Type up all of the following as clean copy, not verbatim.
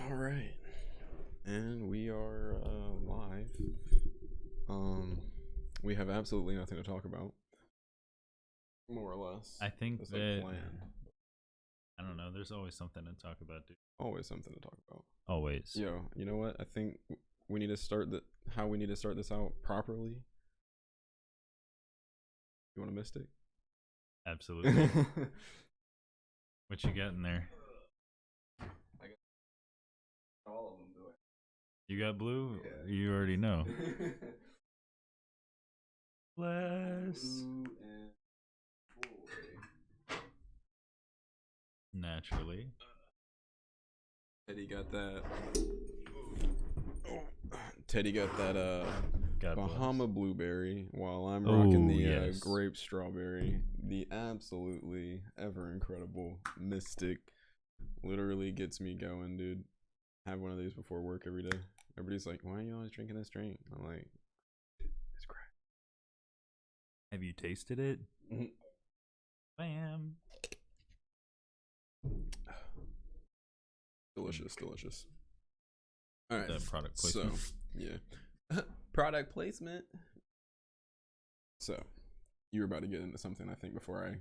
All right, and we are live. We have absolutely nothing to talk about, more or less. I think It's like that planned. I don't know. There's always something to talk about, dude. Always something to talk about. Always. Yo, you know what? I think we need to start how we need to start this out properly. You want a Mistic? Absolutely. What you got in there? I got all of them, do You got blue? Yeah. You already know. I? Bless. Blue and boy. Naturally. Teddy got that. Teddy got that God Bahama bless. blueberry, while I'm rocking the yes. grape strawberry. The absolutely ever incredible Mistic. Literally gets me going, dude. Have one of these before work every day. Everybody's like, "Why are you always drinking this drink?" I'm like, "It's great." Have you tasted it? Bam. Delicious, delicious. All right, That product placement. so yeah, product placement. So you were about to get into something, I think, before I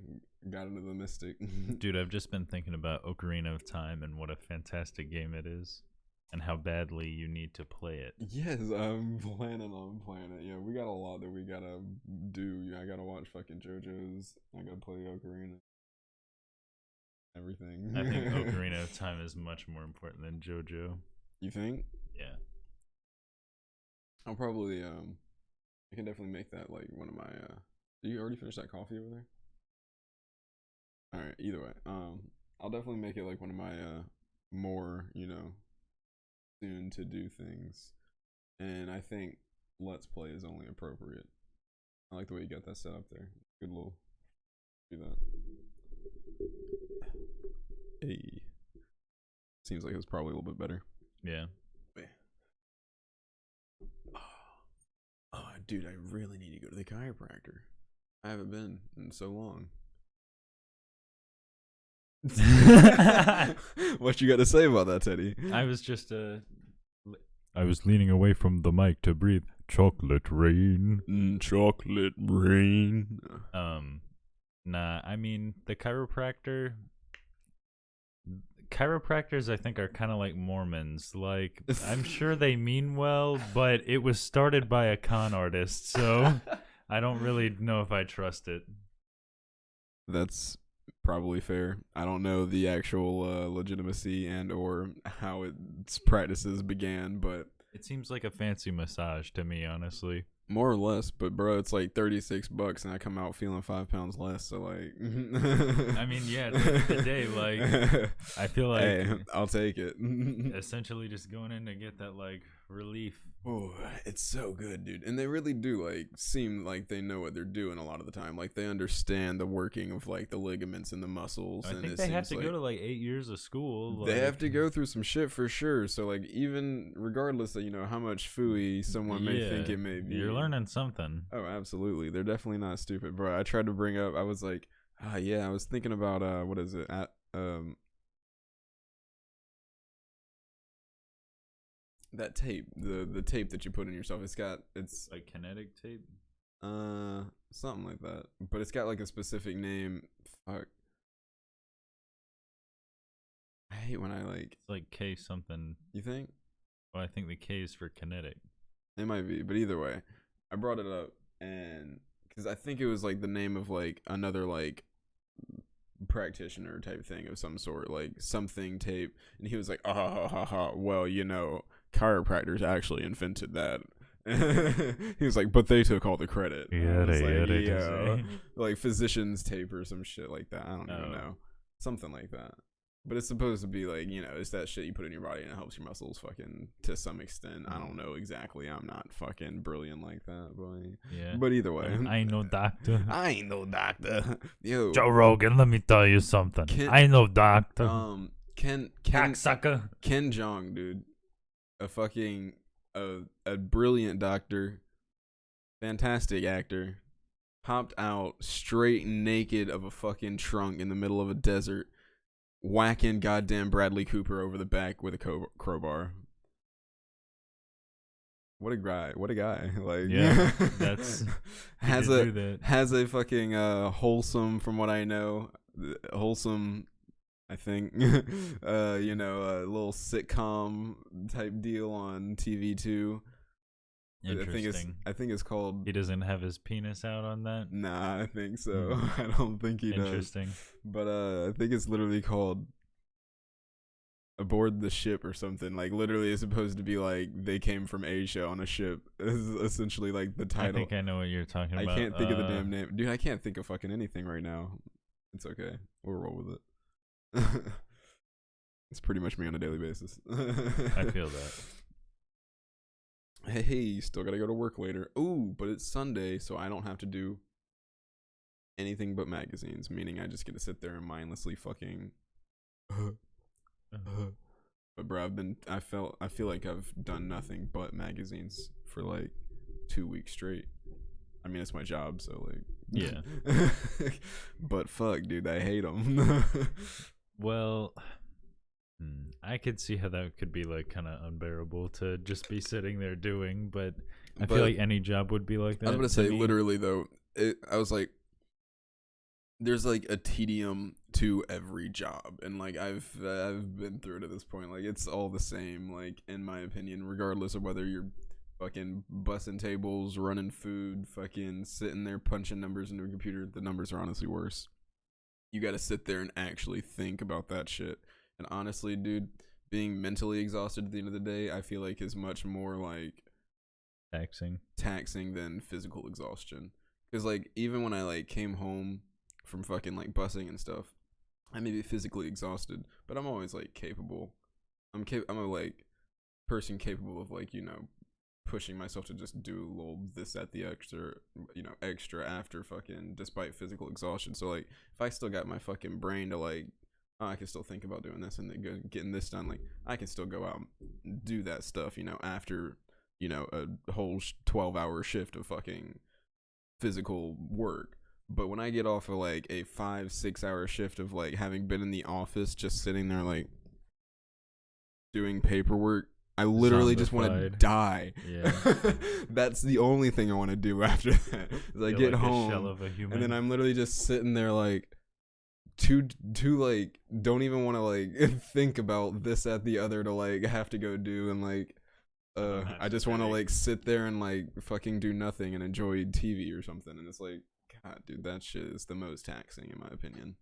got into the Mystic. Dude, I've just been thinking about Ocarina of Time and what a fantastic game it is, and how badly you need to play it. Yes, I'm planning on playing it. Yeah, we got a lot that we gotta do. I gotta watch fucking Jojos. I gotta play Ocarina. Everything. I think Ocarina of Time is much more important than JoJo. You think? Yeah. I'll probably I can definitely make that like one of my did you already finish that coffee over there? Alright, either way. I'll definitely make it like one of my more, soon to do things. And I think Let's Play is only appropriate. I like the way you got that set up there. Good little do that. Hey. Seems like it was probably a little bit better. Yeah. Oh, dude, I really need to go to the chiropractor. I haven't been in so long. What you got to say about that, Teddy? I was just I was leaning away from the mic to breathe. Chocolate rain. Chocolate rain. Nah, I mean the chiropractors I think are kind of like Mormons. Like, I'm sure they mean well, but it was started by a con artist, so I don't really know if I trust it. That's probably fair. I don't know the actual legitimacy and or how its practices began, but It seems like a fancy massage to me, honestly. more or less. But bro, it's like $36, and I come out feeling 5 pounds less. So like, I mean, yeah, at the end of the day, like, I feel like hey, I'll take it. essentially just going in to get that like relief. Oh, it's so good, dude. And they really do like seem like they know what they're doing a lot of the time. Like they understand the working of like the ligaments and the muscles. I and think it they have seems to like go to like 8 years of school. they like- have to go through some shit for sure. So like even regardless of how much fooey someone may think Yeah, it may be, You're learning something. Oh, absolutely. They're definitely not stupid, bro. I tried to bring up. I was like, yeah. I was thinking about what is it? That tape, the tape that you put in yourself. It's Like kinetic tape. something like that. But it's got like a specific name. Fuck. I hate when I like. It's like K something. You think? Well, I think the K is for kinetic. It might be, but either way, I brought it up and because I think it was like the name of like another like practitioner type thing of some sort, like something tape, and he was like, ah, ha, ha, ha, ha. Well, chiropractors actually invented that. He was like, but they took all the credit. I was like, yo, like physician's tape or some shit like that. I don't even know, something like that. But it's supposed to be like, it's that shit you put in your body and it helps your muscles fucking to some extent. I don't know exactly. I'm not fucking brilliant like that, boy. Yeah. But either way. I ain't no doctor. I ain't no doctor. Yo. Joe Rogan, let me tell you something. I ain't no doctor. Ken Cocksucker. Ken Jeong, dude. A fucking a brilliant doctor. Fantastic actor. Hopped out straight naked of a fucking trunk in the middle of a desert whacking goddamn Bradley Cooper over the back with a crowbar. What a guy! What a guy! Like, Yeah, that's has do a that. has a fucking wholesome, from what I know, wholesome. I think, you know, a little sitcom type deal on TV too. Interesting. I think it's called. He doesn't have his penis out on that. Nah, I think so. I don't think he does. Interesting. But I think it's literally called Aboard the Ship or something. Like, literally it's supposed to be like they came from Asia on a ship. Is essentially like the title. I think I know what you're talking about. I can't think of the damn name. Dude, I can't think of fucking anything right now. It's okay. We'll roll with it. It's pretty much me on a daily basis. I feel that. Hey, you still gotta go to work later. Ooh, but it's Sunday, so I don't have to do anything but magazines, meaning I just get to sit there and mindlessly fucking but bro, I feel like I've done nothing but magazines for like 2 weeks straight. I mean, it's my job, so like, yeah. But fuck, dude, I hate them. Well, I could see how that could be like kind of unbearable to just be sitting there doing, but I feel like any job would be like that. I was gonna say, literally though, I was like, there's like a tedium to every job, and like I've been through it at this point. Like, it's all the same, like, in my opinion, regardless of whether you're fucking bussing tables, running food, fucking sitting there punching numbers into a computer. The numbers are honestly worse. You got to sit there and actually think about that shit. And honestly, dude, being mentally exhausted at the end of the day, I feel like is much more like taxing than physical exhaustion. Because like, even when I like came home from fucking like bussing and stuff, I may be physically exhausted, but I'm always like capable. I'm a like person capable of, like, you know, pushing myself to just do a little this at the extra after fucking, despite physical exhaustion. So like, if I still got my fucking brain to like, oh, I can still think about doing this and then getting this done, like, I can still go out and do that stuff, you know, after, you know, a whole 12-hour shift of fucking physical work. But when I get off of like a 5-6 hour shift of like having been in the office just sitting there like doing paperwork, I literally just want to die. Yeah. That's the only thing I want to do after that. Is I get like home, a shell of a human. and then I'm literally just sitting there like too like, don't even want to like think about this at the other to like have to go do, and like I just want to like sit there and like fucking do nothing and enjoy TV or something. And it's like, God, dude, that shit is the most taxing in my opinion.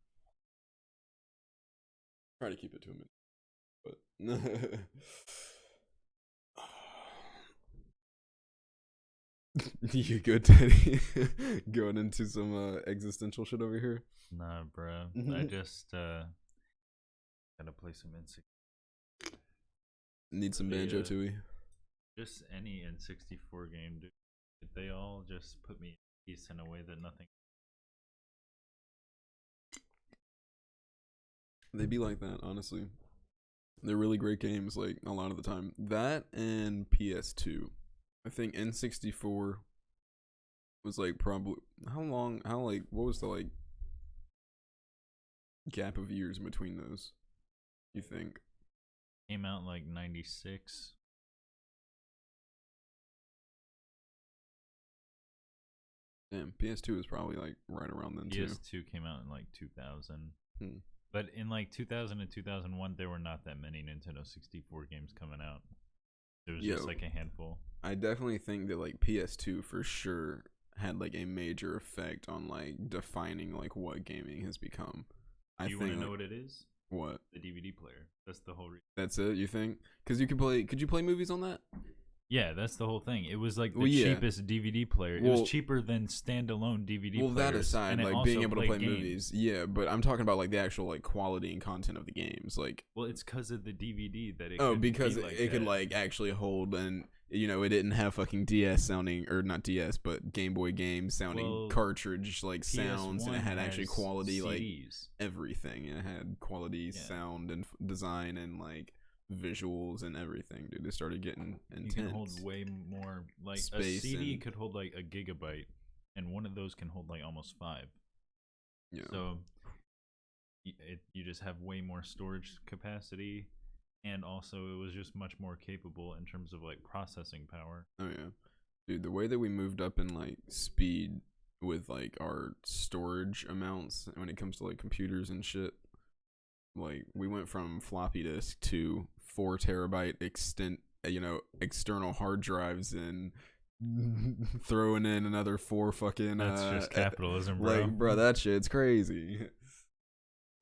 Try to keep it to a minute, but you good, Teddy? Going into some existential shit over here? Nah, bro. I just gotta play some N64. Need some Banjo Tooie. Just any N64 game, dude. They all just put me at peace in a way that nothing. They be like that, honestly. They're really great games, like, a lot of the time. That and PS2. I think N64 was like probably what was the like gap of years in between those, you think? Came out in like 96. Damn, PS2 is probably like right around then too. PS2 came out in like 2000. But in like 2000 and 2001, there were not that many Nintendo 64 games coming out. There was just like a handful. I definitely think that like PS2 for sure had like a major effect on like defining like what gaming has become. Do you want to know what it is? What? The DVD player. That's the whole reason. That's it, you think? Because could you play movies on that? Yeah, that's the whole thing. It was like the cheapest DVD player. It was cheaper than standalone DVD players. Well, that aside, like being able to play movies, yeah, but I'm talking about like the actual like quality and content of the games. Like, well, it's because of the DVD that it. Oh, because it could like actually hold, and you know, it didn't have fucking DS sounding, or not DS, but Game Boy game sounding cartridge like sounds, and it had actually quality CDs. Like everything. It had quality sound and design and like visuals and everything, dude. It started getting intense. You can hold way more, like space. A CD could hold like a gigabyte, and one of those can hold like almost 5. Yeah. So you just have way more storage capacity, and also it was just much more capable in terms of like processing power. Oh yeah, dude, the way that we moved up in like speed with like our storage amounts when it comes to like computers and shit, like we went from floppy disk to 4 terabyte external hard drives and throwing in another 4 fucking That's just capitalism, bro. like bro, that shit's crazy.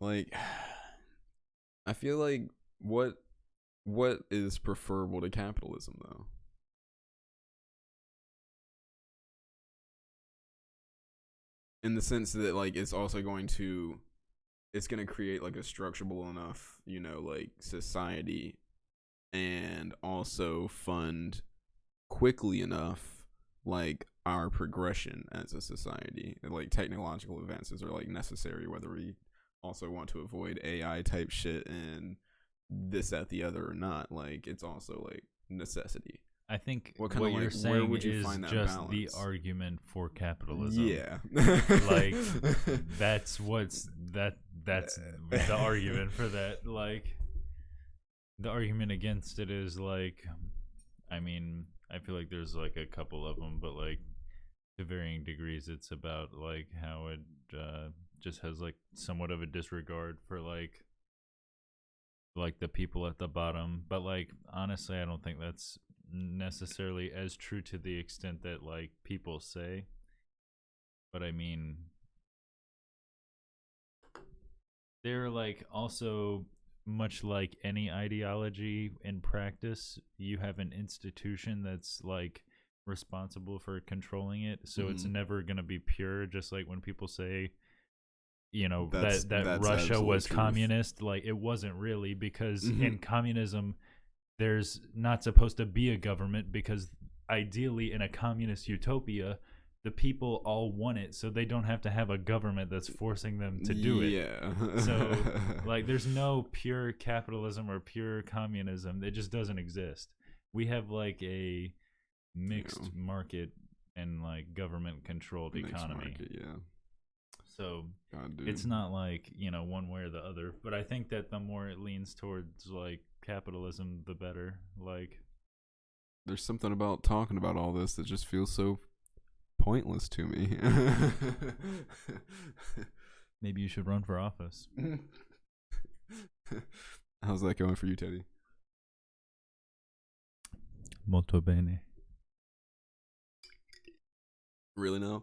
Like I feel like what is preferable to capitalism though? In the sense that like it's going to create like a structurable enough, like society, and also fund quickly enough like our progression as a society. And, like technological advances are like necessary whether we also want to avoid AI type shit and this, that, the other or not. Like it's also like necessity. I think What what kind of you're like where saying would you is find that just balance? the argument for capitalism. Yeah. Like that's the argument for that. Like the argument against it is like, I mean, I feel like there's like a couple of them, but like to varying degrees, it's about like how it just has like somewhat of a disregard for like the people at the bottom. But like honestly, I don't think that's necessarily as true to the extent that like people say. But I mean, they're like also, much like any ideology in practice, you have an institution that's like responsible for controlling it, so it's never going to be pure. Just like when people say, that's Russia was truth. Communist, like it wasn't really, because in communism there's not supposed to be a government, because ideally in a communist utopia the people all want it, so they don't have to have a government that's forcing them to do it. Yeah. So like there's no pure capitalism or pure communism. It just doesn't exist. We have like a mixed market and like government controlled economy. Market, yeah. So God, dude. it's not like, one way or the other. But I think that the more it leans towards like capitalism, the better. Like there's something about talking about all this that just feels so pointless to me. Maybe you should run for office. How's that going for you, Teddy? Molto bene. Really now?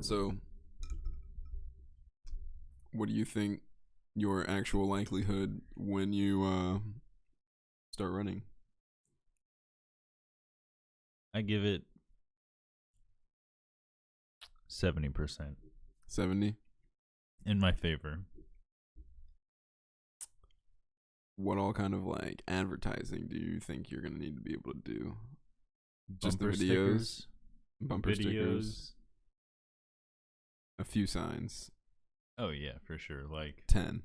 So, what do you think your actual likelihood when you start running? I give it 70%. 70? In my favor. What all kind of like advertising do you think you're gonna need to be able to do? Just Bumper the videos? stickers, Bumper stickers? A few signs. Oh yeah, for sure. Like 10.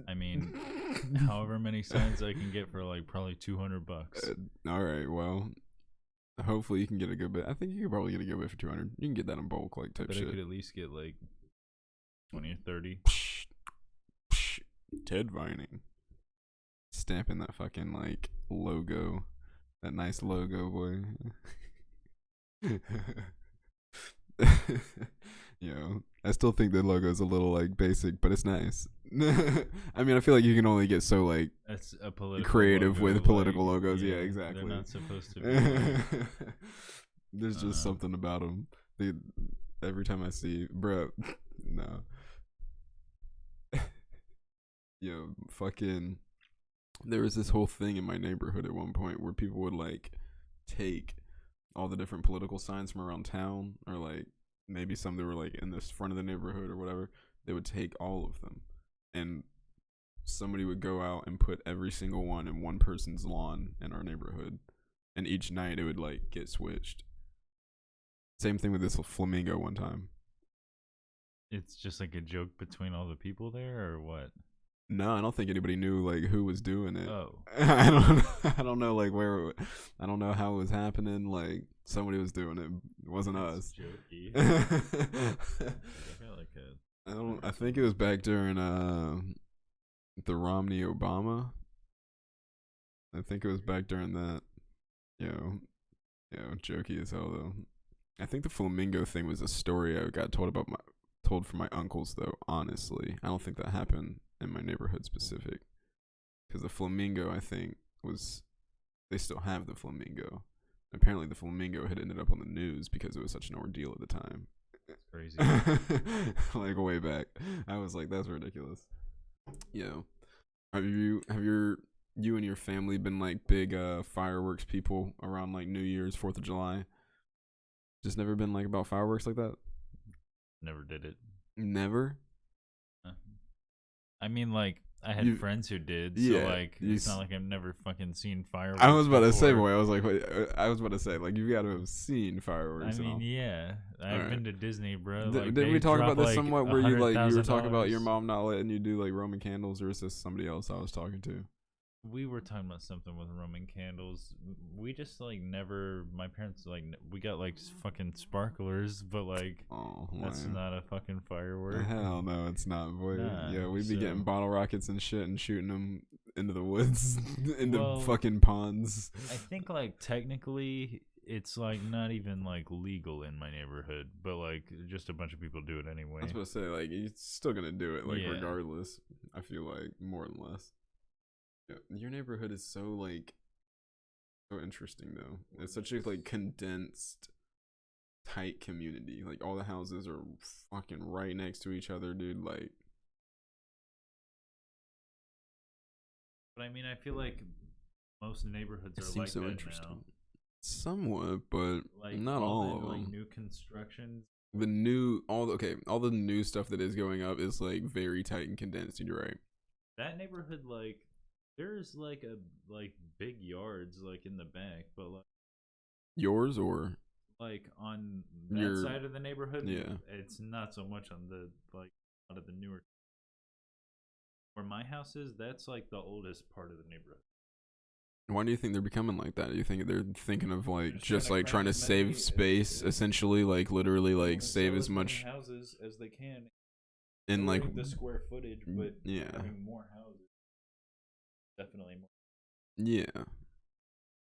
I mean, however many signs I can get for like probably $200. All right, well, hopefully you can get a good bit. I think you could probably get a good bit for 200. You can get that in bulk, like type But shit. I could at least get like 20 or 30. Ted Vining. Stamping that fucking like logo. That nice logo, boy. Yo, I still think the logo's a little like basic, but it's nice. I mean, I feel like you can only get so like That's a political creative logo, with political like, logos. Yeah, exactly. They're not supposed to be. There's just something about them. Every time I see, bro, no. Yo, fucking. There was this whole thing in my neighborhood at one point where people would like take all the different political signs from around town, or like maybe some that were like in this front of the neighborhood or whatever. They would take all of them, and somebody would go out and put every single one in one person's lawn in our neighborhood, and each night it would like get switched. Same thing with this flamingo one time. It's just like a joke between all the people there, or what? No, I don't think anybody knew like who was doing it. Oh, I don't know like where. I don't know how it was happening. Like somebody was doing it. It wasn't us. Jokey. I I feel like it. don't. think it was back during the Romney Obama. I think it was back during that. Yo, jokey as hell though. I think the flamingo thing was a story I got told from my uncles though. Honestly, I don't think that happened in my neighborhood specific. Because the flamingo, I think, they still have the flamingo. Apparently, the flamingo had ended up on the news because it was such an ordeal at the time. Crazy. Like way back, I was like, "That's ridiculous." Yeah. You and your family been like big fireworks people around like New Year's, 4th of July? Just never been like about fireworks like that? Never did it. Never? I mean, like, I had friends who did, so yeah, like, it's not like I've never fucking seen fireworks. I was about to say, before. boy, I was like, wait, I was about to say, like, you got to have seen fireworks. I mean, and all. yeah, I've been to Disney, bro. Didn't Like, we talk about this like somewhat? Where you were talking about $100,000. your mom not letting you do like Roman candles, or is this somebody else I was talking to? We were talking about something with Roman candles. We just like never. My parents like we got like fucking sparklers, but like that's not a fucking firework. Hell no, it's not, boy. Nah, yeah, we'd be getting bottle rockets and shit and shooting them into the woods, into fucking ponds. I think like technically it's like not even like legal in my neighborhood, but like just a bunch of people do it anyway. I was supposed to say like you're still gonna do it like regardless. I feel like more than less. Your neighborhood is so interesting though. It's such a like condensed, tight community. Like all the houses are fucking right next to each other, dude. Like, but I mean, I feel like most neighborhoods are like so that interesting. now. Somewhat, but like not all of them. Like new constructions. All the new stuff that is going up is like very tight and condensed. You're right. That neighborhood, like. There's like big yards like in the back, but like yours or like on that side of the neighborhood, it's not so much on the like a lot of the newer. Where my house is, that's like the oldest part of the neighborhood. Why do you think they're becoming like that? Do you think they're thinking of like just like trying to save space, essentially, like literally like save as much houses as they can, in like the square footage, but having more houses. Definitely more. Yeah.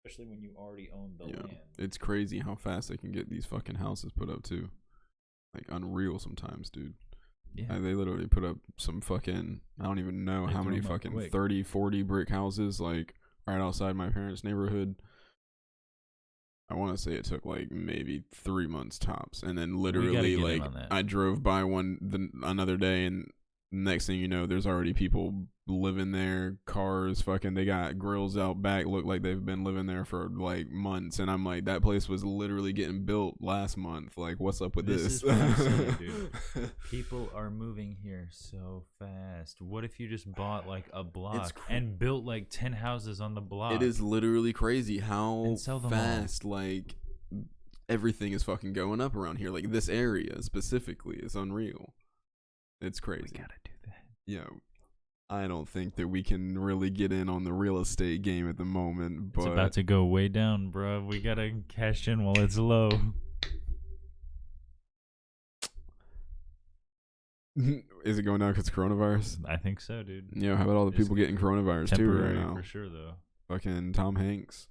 Especially when you already own the land. It's crazy how fast they can get these fucking houses put up too. Like unreal sometimes, dude. Yeah. They literally put up some fucking, I don't even know how many fucking 30, 40 brick houses like right outside my parents' neighborhood. I want to say it took like maybe 3 months tops. And then literally like I drove by another day and next thing you know, there's already people living there, cars, fucking, they got grills out back, look like they've been living there for like months, and I'm like, that place was literally getting built last month. Like, what's up with this? Is what I'm saying, dude. People are moving here so fast. What if you just bought like a block and built like 10 houses on the block? It is literally crazy how fast like everything is fucking going up around here. Like this area specifically is unreal. It's crazy. We gotta do that. Yeah. I don't think that we can really get in on the real estate game at the moment, but it's about to go way down, bro. We gotta cash in while it's low. Is it going down because coronavirus? I think so, dude. Yeah, how about all the people getting coronavirus too right now? For sure, though. Fucking Tom Hanks.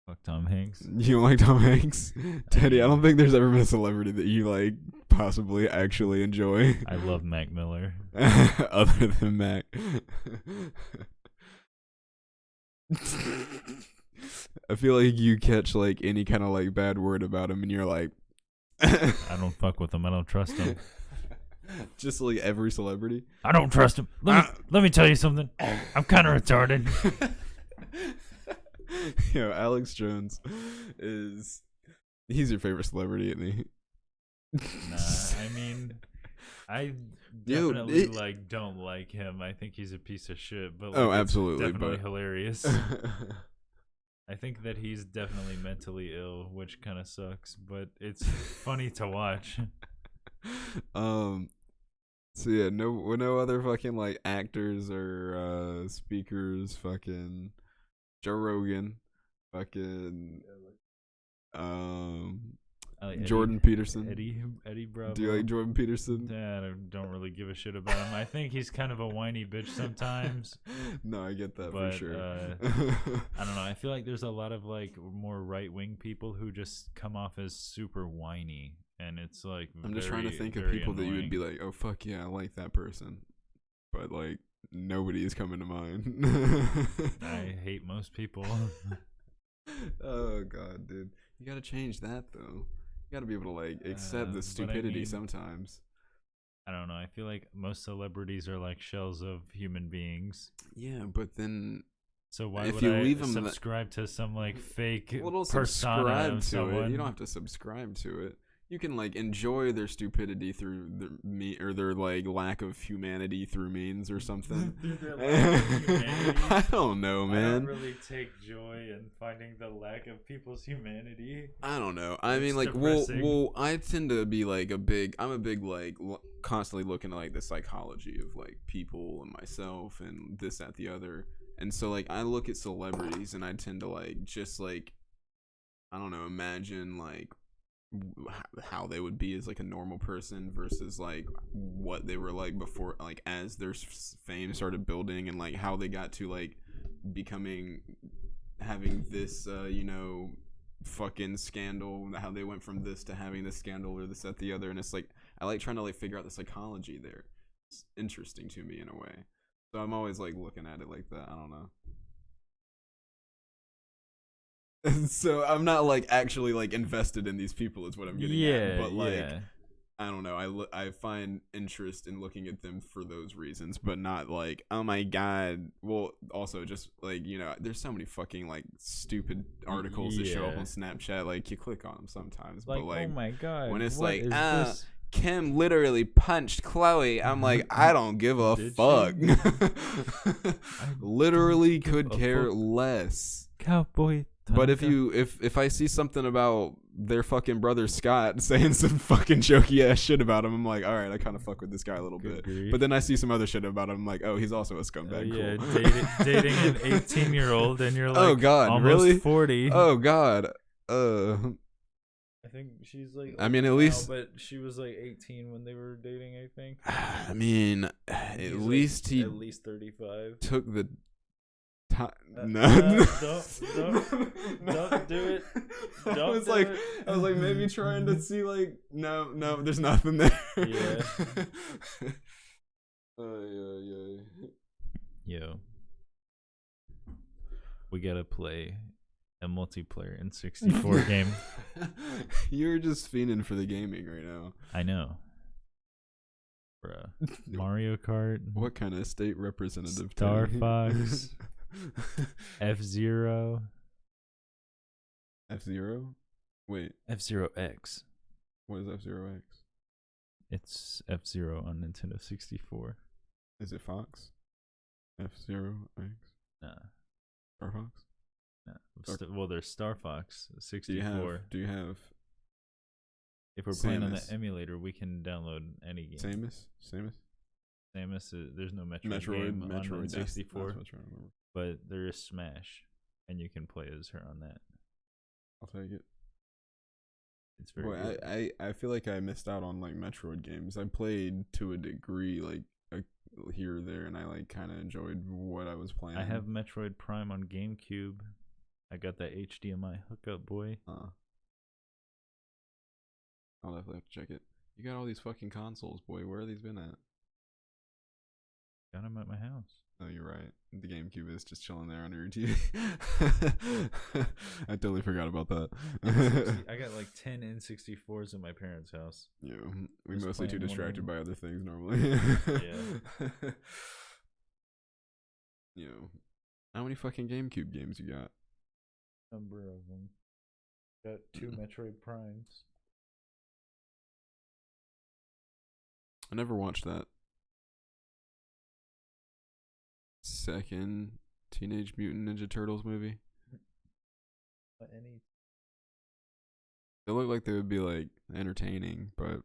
Fuck Tom Hanks. You don't like Tom Hanks? Teddy, I don't think there's ever been a celebrity that you like possibly actually enjoy. I love Mac Miller. Other than Mac. I feel like you catch like any kind of like bad word about him and you're like I don't fuck with him. I don't trust him. Just like every celebrity. I don't trust him. Let me tell you something. I'm kind of retarded. Alex Jones he's your favorite celebrity, isn't he? Nah, I mean, I definitely don't like him. I think he's a piece of shit. But absolutely, definitely hilarious. I think that he's definitely mentally ill, which kind of sucks, but it's funny to watch. So yeah, no other fucking like actors or speakers. Fucking Joe Rogan. Fucking like Jordan Peterson. Eddie Bravo. Do you like Jordan Peterson? I don't really give a shit about him. I think he's kind of a whiny bitch sometimes. No, I get that But, for sure. I don't know. I feel like there's a lot of like more right wing people who just come off as super whiny, and it's like I'm just trying to think of very people that you would be annoying. like, oh fuck yeah, I like that person, but like nobody is coming to mind. I hate most people. Oh god, dude, you gotta change that though. You gotta be able to like accept the But I stupidity mean, sometimes. I don't know. I feel like most celebrities are like shells of human beings. Yeah, but then So why if would you I leave 'em subscribe to some like fake well, don't persona subscribe of to someone? it. You don't have to subscribe to it. You can like enjoy their stupidity through or their like lack of humanity through means or something. Through their lack of humanity? I don't know, I man. don't really take joy in finding the lack of people's humanity. I don't know. I mean, It's like, depressing. I tend to be like I'm a big like constantly looking at like the psychology of like people and myself and this, that, the other. And so like I look at celebrities and I tend to like just like I don't know, imagine like how they would be as like a normal person versus like what they were like before, like as their fame started building and like how they got to like becoming having this fucking scandal, how they went from this to having this scandal or this, that, the other. And it's like I like trying to like figure out the psychology there. It's interesting to me in a way, so I'm always like looking at it like that. I don't know. So I'm not like actually like invested in these people is what I'm getting at, but like I don't know, I find interest in looking at them for those reasons, but not like, oh my god. Well, also just like, there's so many fucking like stupid articles that show up Yeah. on Snapchat, like you click on them sometimes, Like, but like oh my god, when it's what like is this? Kim literally punched Chloe, I'm like, I don't give a Did fuck. she? Literally don't could give a care fuck. less. Cowboy. But if Tonka. you if I see something about their fucking brother Scott saying some fucking jokey ass shit about him, I'm like, all right, I kind of fuck with this guy a little Good bit. grief. But then I see some other shit about him, I'm like, oh, he's also a scumbag. Yeah, Cool. dating an 18-year-old, and you're like, Oh god, almost really? 40. Oh god. I think she's like, I mean, at older least- now, but she was like 18 when they were dating. I think. I mean, He's at like, least he at least 35. took the time. No, Don't do it. I Don't was do like, it. I was like maybe trying to see like, no, there's nothing there. Yeah. Yeah. Yo, we gotta play a multiplayer in 64 game. You're just fiending for the gaming right now. I know. Bruh. Mario Kart. What kind of state representative? Star Teddy? Fox. F-Zero. F-Zero? Wait, F-Zero X. what is F-Zero X? It's F-Zero on Nintendo 64. Is it Fox? F-Zero X? Nah. Star Fox? Well, there's Star Fox Do 64. you have If we're playing on Samus? the emulator, we can download any game. Samus? Samus, there's no Metroid, Metroid, game on yes, N64, that's what I'm trying to remember. but there is Smash, and you can play as her on that. I'll take it. It's very Boy, good. I feel like I missed out on like Metroid games. I played to a degree, like here or there, and I like kind of enjoyed what I was playing. I have Metroid Prime on GameCube. I got that HDMI hookup, boy. I'll definitely have to check it. You got all these fucking consoles, boy. Where have these been at? Got them at my house. Oh, you're right. The GameCube is just chilling there under your TV. I totally forgot about that. I got like 10 N64s at my parents' house. Yeah, we Just mostly too playing one distracted of by other things normally. Yeah. How many fucking GameCube games you got? Number of them. Got 2 Metroid Primes. I never watched that second Teenage Mutant Ninja Turtles movie. Any They look like they would be like entertaining, but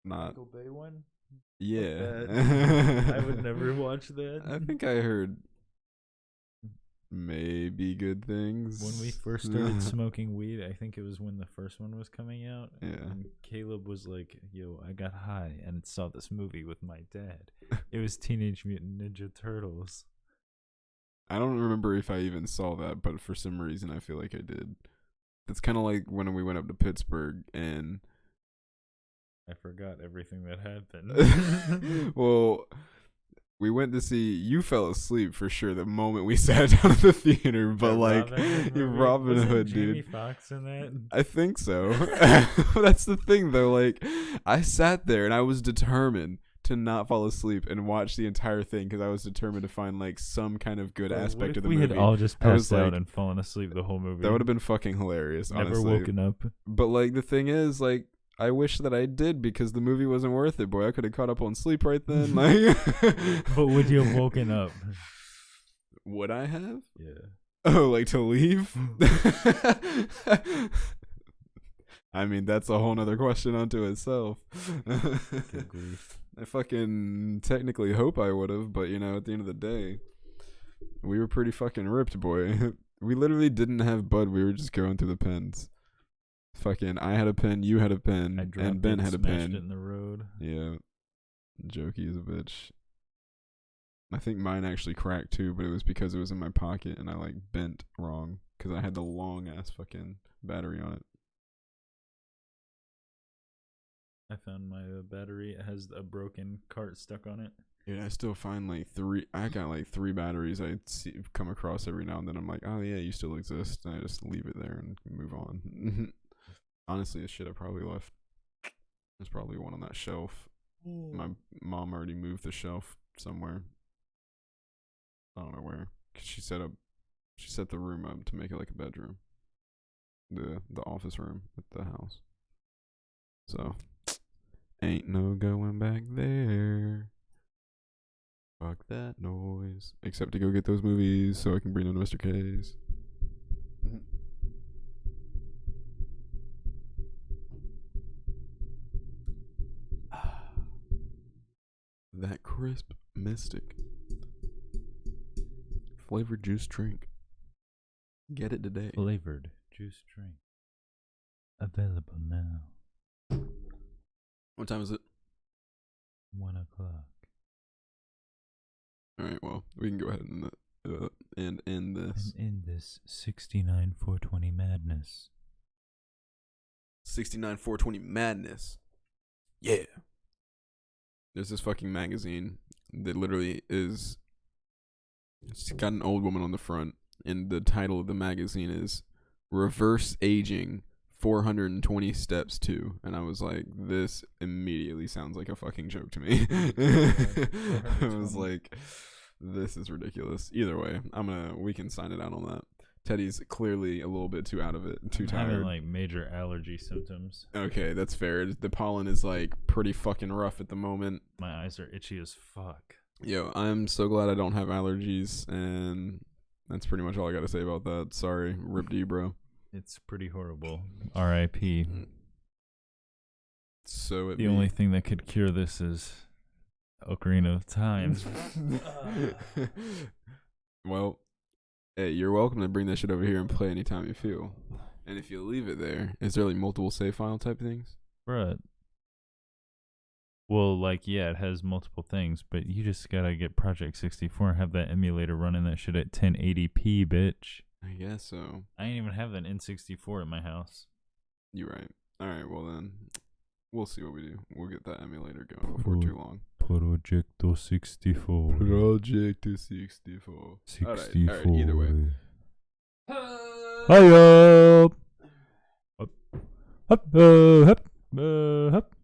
not. Michael Bay one? Yeah. I would never watch that. I think I heard maybe good things. When we first started smoking weed, I think it was when the first one was coming out. Yeah. And Caleb was like, yo, I got high and saw this movie with my dad. It was Teenage Mutant Ninja Turtles. I don't remember if I even saw that, but for some reason I feel like I did. It's kind of like when we went up to Pittsburgh and I forgot everything that happened. well, we went to see. You fell asleep for sure the moment we sat down at the theater, but like Robin Hood, dude. Jamie Foxx in that? I think so. That's the thing, though. Like, I sat there and I was determined to not fall asleep and watch the entire thing because I was determined to find like some kind of good aspect of the movie. We had all just passed out like, and fallen asleep the whole movie. That would have been fucking hilarious. Never honestly. woken up. But like the thing is, like, I wish that I did because the movie wasn't worth it, boy. I could have caught up on sleep right then. Like, but would you have woken up? Would I have? Yeah. Oh, like to leave? I mean, that's a whole nother question unto itself. Good grief. I fucking technically hope I would have, but you know, at the end of the day, we were pretty fucking ripped, boy. We literally didn't have bud. We were just going through the pens. Fucking, I had a pen, you had a pen, and Ben had a pen. It in the road. Yeah, jokey as a bitch. I think mine actually cracked too, but it was because it was in my pocket and I like bent wrong because I had the long ass fucking battery on it. I found my battery. It has a broken cart stuck on it. Yeah, I still find like I got like 3 batteries I come across every now and then. I'm like, oh yeah, you still exist, and I just leave it there and move on. Honestly, this shit I probably left. There's probably one on that shelf. My mom already moved the shelf somewhere. I don't know where. 'Cause she set the room up to make it like a bedroom. The office room at the house. So, ain't no going back there. Fuck that noise. Except to go get those movies so I can bring them to Mr. K's. That crisp Mistic flavored juice drink. Get it today. Flavored juice drink. Available now. What time is it? 1 o'clock. Alright, well, we can go ahead and end this. And end this 69-420 madness. 69-420 madness. Yeah. There's this fucking magazine that literally is... It's got an old woman on the front, and the title of the magazine is Reverse Aging 420 Steps To. And I was like, this immediately sounds like a fucking joke to me. I was like, this is ridiculous. Either way, we can sign it out on that. Teddy's clearly a little bit too out of it, too tired. I'm having like major allergy symptoms. Okay, that's fair. The pollen is like pretty fucking rough at the moment. My eyes are itchy as fuck. Yo, I'm so glad I don't have allergies, and that's pretty much all I got to say about that. Sorry, rip to you, bro. It's pretty horrible. R.I.P. So the only thing that could cure this is Ocarina of Time. Well, hey, you're welcome to bring that shit over here and play anytime you feel. And if you leave it there, is there like multiple save file type things? Bruh. Well, like, yeah, it has multiple things, but you just gotta get Project 64 and have that emulator running that shit at 1080p, bitch. I guess so. I ain't even have an N64 at my house. You're right. Alright, well then, we'll see what we do. We'll get that emulator going before too long. Project 64. Project 64. 64. Alright, either way. Hi up. Up. Up. Up.